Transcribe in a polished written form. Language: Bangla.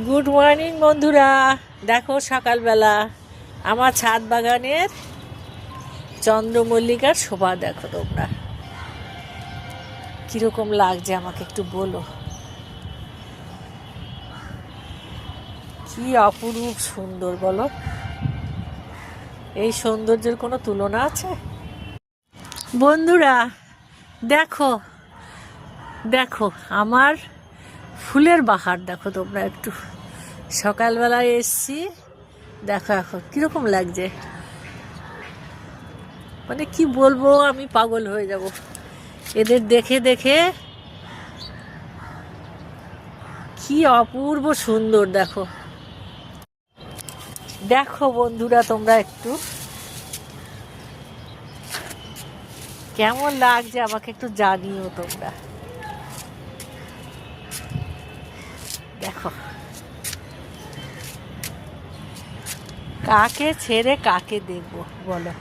গুড মর্নিং বন্ধুরা, দেখো সকালবেলা আমার ছাদ বাগানের চন্দ্রমল্লিকার শোভা দেখো তোমরা। কীরকম লাগছে আমাকে একটু বলো। কি অপরূপ সুন্দর বলো, এই সৌন্দর্যের কোনো তুলনা আছে? বন্ধুরা দেখো দেখো আমার ফুলের বাহার দেখো তোমরা একটু। সকালবেলায় এসছি, দেখো এখন কীরকম লাগছে, মানে কি বলবো, আমি পাগল হয়ে যাব এদের দেখে দেখে। কি অপূর্ব সুন্দর দেখো। দেখো বন্ধুরা তোমরা একটু কেমন লাগছে আমাকে একটু জানিও তোমরা। দেখো কাকে ছেড়ে কাকে দেখবো বলো।